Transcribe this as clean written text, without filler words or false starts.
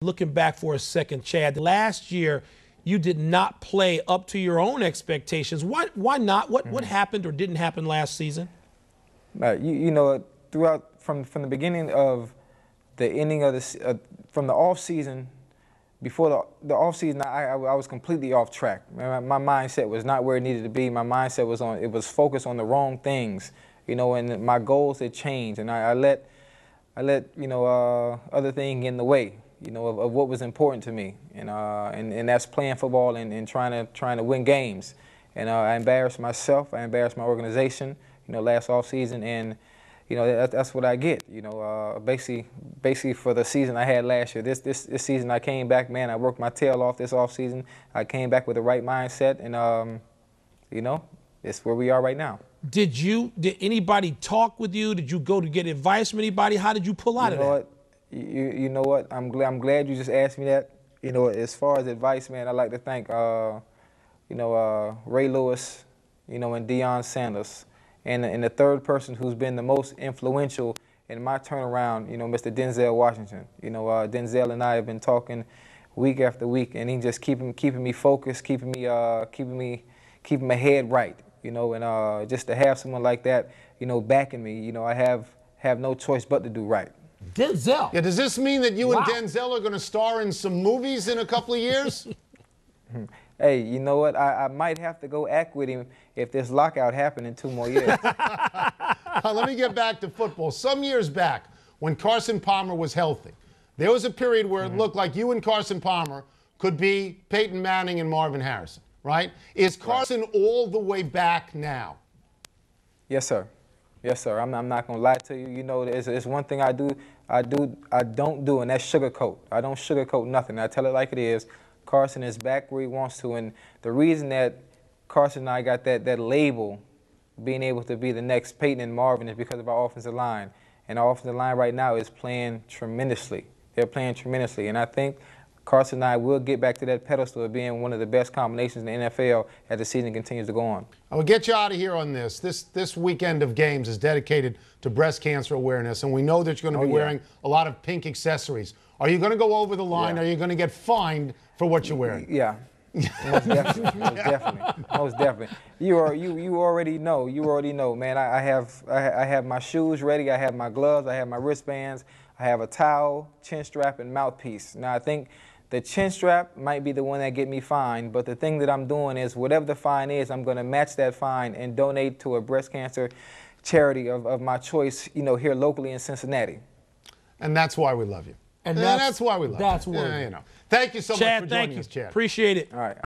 Looking back for a second, Chad, last year you did not play up to your own expectations. Why not? What happened or didn't happen last season? You know, throughout from the beginning of the ending of the from the off season, before the off season, I was completely off track. My mindset was not where it needed to be. My mindset was focused on the wrong things, you know, and my goals had changed, and I let you know other things get in the way, you know, of what was important to me, and that's playing football and trying to win games. And I embarrassed myself, I embarrassed my organization, you know, last off season, and you know that's what I get. You know, basically for the season I had last year. This season I came back, man. I worked my tail off this off season. I came back with the right mindset, and you know, it's where we are right now. Did anybody talk with you? Did you go to get advice from anybody? How did you pull out of that? What? You know what? I'm glad you just asked me that. You know, as far as advice, man, I'd like to thank you know, Ray Lewis, you know, and Deion Sanders. And the third person who's been the most influential in my turnaround, you know, Mr. Denzel Washington. You know, Denzel and I have been talking week after week, and he just keeping me focused, keeping my head right. You know, and just to have someone like that, you know, backing me, you know, I have no choice but to do right. Denzel. Yeah, does this mean that you and Denzel are going to star in some movies in a couple of years? Hey, you know what? I might have to go act with him if this lockout happened in 2 more years. Let me get back to football. Some years back, when Carson Palmer was healthy, there was a period where it looked like you and Carson Palmer could be Peyton Manning and Marvin Harrison, right? Is Carson all the way back now? Yes, sir. Yes, sir. I'm not gonna lie to you. You know, it's one thing I don't do, and that's sugarcoat. I don't sugarcoat nothing. I tell it like it is. Carson is back where he wants to, and the reason that Carson and I got that label, being able to be the next Peyton and Marvin, is because of our offensive line. And our offensive line right now is playing tremendously. They're playing tremendously, and I think Carson and I will get back to that pedestal of being one of the best combinations in the NFL as the season continues to go on. I will get you out of here on this. This weekend of games is dedicated to breast cancer awareness, and we know that you're going to be wearing a lot of pink accessories. Are you going to go over the line? Yeah. Are you going to get fined for what you're wearing? Yeah. Most definitely. Most definitely. Most definitely. You already know. You already know, man. I have my shoes ready. I have my gloves. I have my wristbands. I have a towel, chin strap, and mouthpiece. Now I think the chin strap might be the one that get me fined, but the thing that I'm doing is whatever the fine is, I'm going to match that fine and donate to a breast cancer charity of my choice, you know, here locally in Cincinnati. And that's why we love you. And that's why we love you. That's why. You know. Thank you so much for joining us, Chad. Appreciate it. All right.